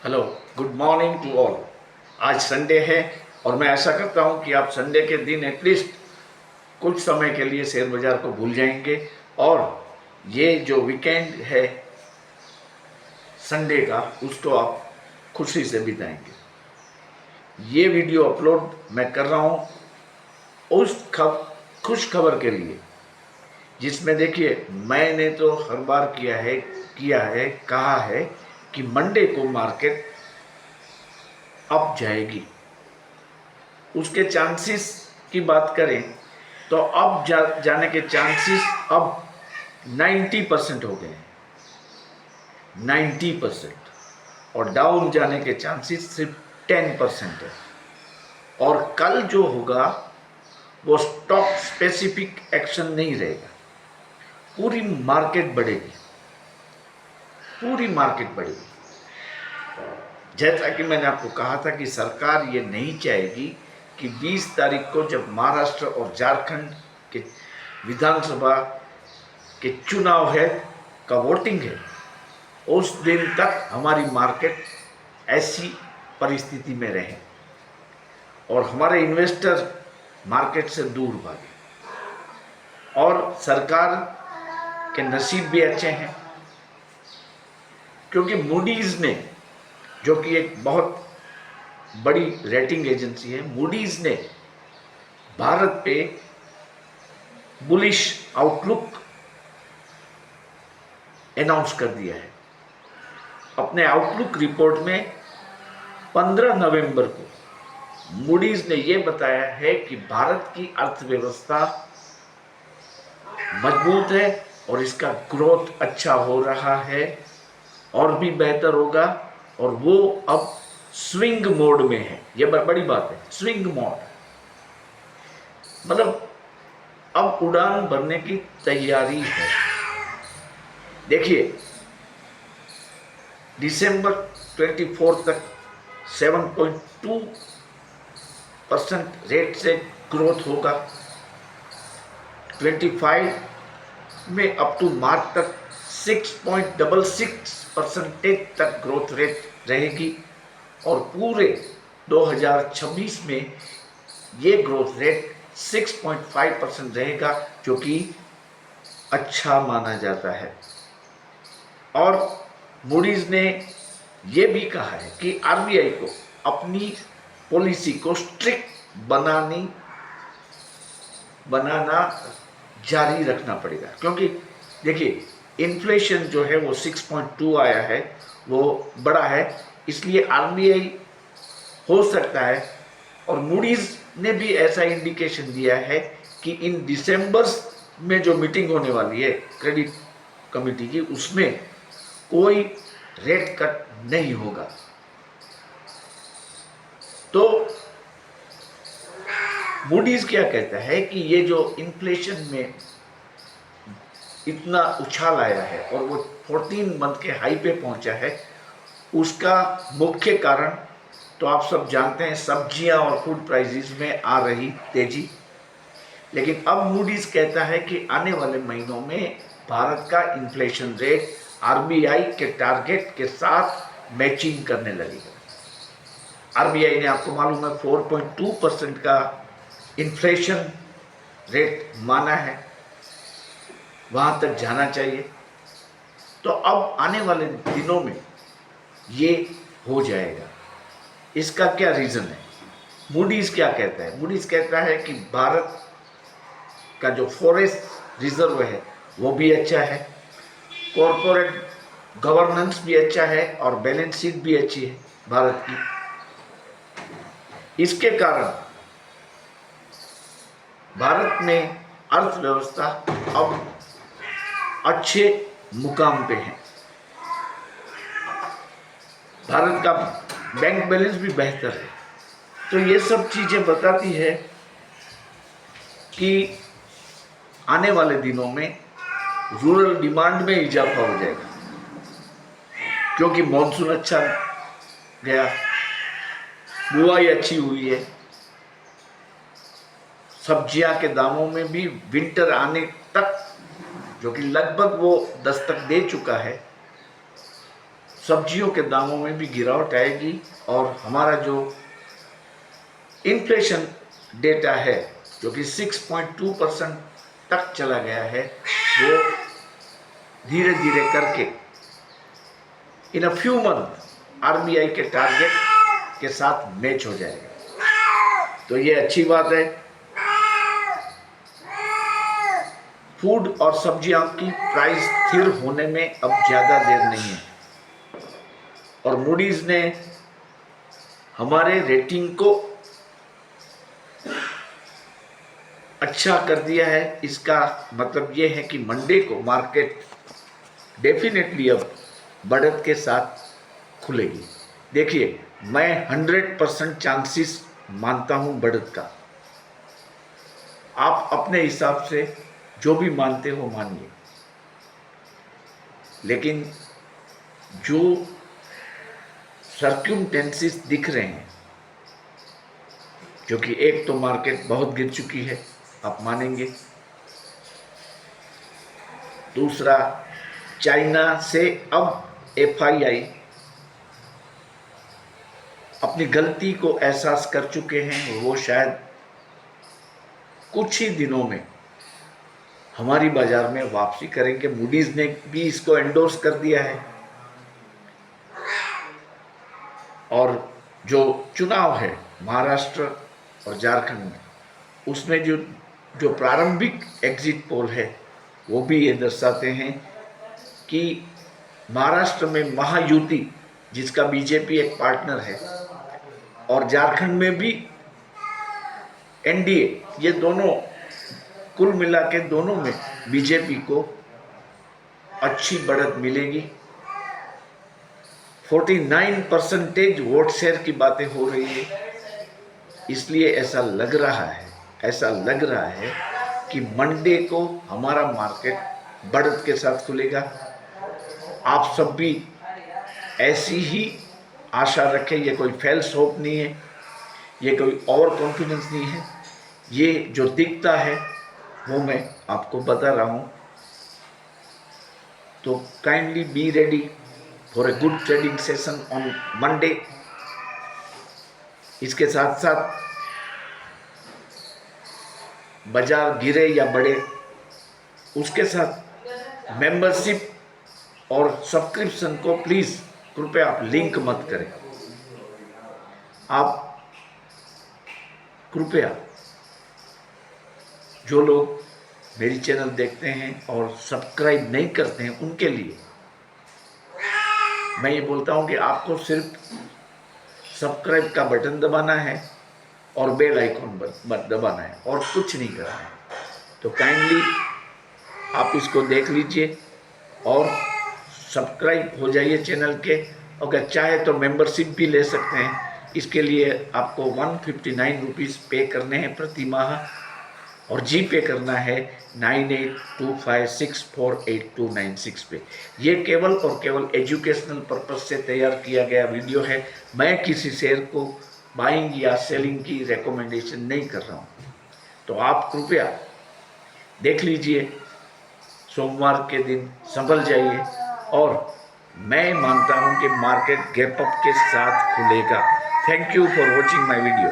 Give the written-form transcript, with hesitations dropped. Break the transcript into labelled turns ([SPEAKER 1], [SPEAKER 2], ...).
[SPEAKER 1] Hello, good morning to all. आज Sunday है और मैं ऐसा करता हूं कि आप संडे के दिन एटलीस्ट कुछ समय के लिए शेयर बाज़ार को भूल जाएंगे और ये जो वीकेंड है संडे का उसको आप खुशी से बिताएंगे। ये वीडियो अपलोड मैं कर रहा हूं उस खुश खबर के लिए जिसमें देखिए मैंने तो हर बार किया है कहा है कि मंडे को मार्केट अप जाएगी। उसके चांसेस की बात करें तो अब जाने के चांसेस अब 90% हो गए हैं, 90%। और डाउन जाने के चांसेस सिर्फ 10% है। और कल जो होगा वो स्टॉक स्पेसिफिक एक्शन नहीं रहेगा, पूरी मार्केट बढ़ेगी, पूरी मार्केट बढ़ेगी। जैसा कि मैंने आपको कहा था कि सरकार ये नहीं चाहेगी कि 20 तारीख को जब महाराष्ट्र और झारखंड के विधानसभा के चुनाव है का वोटिंग है उस दिन तक हमारी मार्केट ऐसी परिस्थिति में रहे और हमारे इन्वेस्टर मार्केट से दूर भागे। और सरकार के नसीब भी अच्छे हैं क्योंकि मूडीज ने, जो कि एक बहुत बड़ी रेटिंग एजेंसी है, मूडीज ने भारत पे बुलिश आउटलुक अनाउंस कर दिया है। अपने आउटलुक रिपोर्ट में 15 नवंबर को मूडीज ने यह बताया है कि भारत की अर्थव्यवस्था मजबूत है और इसका ग्रोथ अच्छा हो रहा है और भी बेहतर होगा और वो अब स्विंग मोड में है। ये बड़ी बात है, स्विंग मोड मतलब अब उड़ान भरने की तैयारी है। देखिए दिसंबर 24 तक 7.2% रेट से ग्रोथ होगा, 25 में अप टू मार्च तक 6.66% तक ग्रोथ रेट रहेगी और पूरे 2026 में ये ग्रोथ रेट 6.5% रहेगा, जो कि अच्छा माना जाता है। और मूडीज ने यह भी कहा है कि आरबीआई को अपनी पॉलिसी को स्ट्रिक्ट बनाना जारी रखना पड़ेगा क्योंकि देखिए इन्फ्लेशन जो है वो 6.2 आया है, वो बड़ा है, इसलिए आरबीआई हो सकता है और मूडीज ने भी ऐसा इंडिकेशन दिया है कि इन दिसंबर में जो मीटिंग होने वाली है क्रेडिट कमेटी की उसमें कोई रेट कट नहीं होगा। तो मूडीज क्या कहता है कि ये जो इन्फ्लेशन में इतना उछाल आया है और वो 14 मंथ के हाई पे पहुंचा है, उसका मुख्य कारण तो आप सब जानते हैं, सब्जियां और फूड प्राइसेस में आ रही तेजी। लेकिन अब मूडीज कहता है कि आने वाले महीनों में भारत का इन्फ्लेशन रेट आरबीआई के टारगेट के साथ मैचिंग करने लगेगा। आरबीआई ने, आपको मालूम है, 4.2% का इन्फ्लेशन रेट माना है, वहां तक जाना चाहिए। तो अब आने वाले दिनों में ये हो जाएगा। इसका क्या रीजन है? मूडीज क्या कहता है? मूडीज कहता है कि भारत का जो फॉरेस्ट रिजर्व है वो भी अच्छा है, कॉरपोरेट गवर्नेंस भी अच्छा है और बैलेंस शीट भी अच्छी है भारत की। इसके कारण भारत में अर्थव्यवस्था अब अच्छे मुकाम पे है। भारत का बैंक बैलेंस भी बेहतर है। तो ये सब चीजें बताती है कि आने वाले दिनों में रूरल डिमांड में इजाफा हो जाएगा क्योंकि मॉनसून अच्छा गया, बुआई अच्छी हुई है, सब्जियां के दामों में भी विंटर आने तक, जो कि लगभग वो दस्तक दे चुका है, सब्जियों के दामों में भी गिरावट आएगी और हमारा जो इन्फ्लेशन डेटा है जो कि 6.2% तक चला गया है, वो धीरे धीरे करके इन अ फ्यू मंथ आरबीआई के टारगेट के साथ मैच हो जाएगा। तो ये अच्छी बात है। फूड और सब्जियों की प्राइस स्थिर होने में अब ज़्यादा देर नहीं है और मूडीज ने हमारे रेटिंग को अच्छा कर दिया है। इसका मतलब ये है कि मंडे को मार्केट डेफिनेटली अब बढ़त के साथ खुलेगी। देखिए, मैं 100% चांसेस मानता हूँ बढ़त का। आप अपने हिसाब से जो भी मानते हो मानिए, लेकिन जो सर्क्यूमटेंसेस दिख रहे हैं, जो कि एक तो मार्केट बहुत गिर चुकी है, आप मानेंगे। दूसरा, चाइना से अब एफआईआई अपनी गलती को एहसास कर चुके हैं। वो शायद कुछ ही दिनों में हमारी बाजार में वापसी करेंगे। मूडीज ने भी इसको एंडोर्स कर दिया है। और जो चुनाव है महाराष्ट्र और झारखंड में, उसमें जो प्रारंभिक एग्जिट पोल है वो भी ये दर्शाते हैं कि महाराष्ट्र में महायुति, जिसका बीजेपी एक पार्टनर है, और झारखंड में भी एनडीए, ये दोनों कुल मिला के दोनों में बीजेपी को अच्छी बढ़त मिलेगी। 49% वोट शेयर की बातें हो रही है। इसलिए ऐसा लग रहा है कि मंडे को हमारा मार्केट बढ़त के साथ खुलेगा। आप सब भी ऐसी ही आशा रखें। ये कोई फेल्स होप नहीं है, ये कोई ओवर कॉन्फिडेंस नहीं है। ये जो दिखता है वो मैं आपको बता रहा हूँ। तो kindly be ready for a good trading session on Monday. इसके साथ साथ बाजार गिरे या बढ़े, उसके साथ मेंबरशिप और सब्सक्रिप्शन को प्लीज़ कृपया आप लिंक मत करें। आप कृपया, जो लोग मेरी चैनल देखते हैं और सब्सक्राइब नहीं करते हैं, उनके लिए मैं ये बोलता हूँ कि आपको सिर्फ सब्सक्राइब का बटन दबाना है और बेल आइकॉन दबाना है और कुछ नहीं करना है। तो काइंडली आप इसको देख लीजिए और सब्सक्राइब हो जाइए चैनल के। अगर चाहे तो मेंबरशिप भी ले सकते हैं। इसके लिए आपको 159 रुपीज़ पे करने हैं प्रति माह और जी पे करना है 9825648296 पे। ये केवल और केवल एजुकेशनल पर्पस से तैयार किया गया वीडियो है। मैं किसी शेयर को बाइंग या सेलिंग की रिकमेंडेशन नहीं कर रहा हूँ। तो आप कृपया देख लीजिए, सोमवार के दिन संभल जाइए और मैं मानता हूँ कि मार्केट गैप अप के साथ खुलेगा। Thank you for watching my video.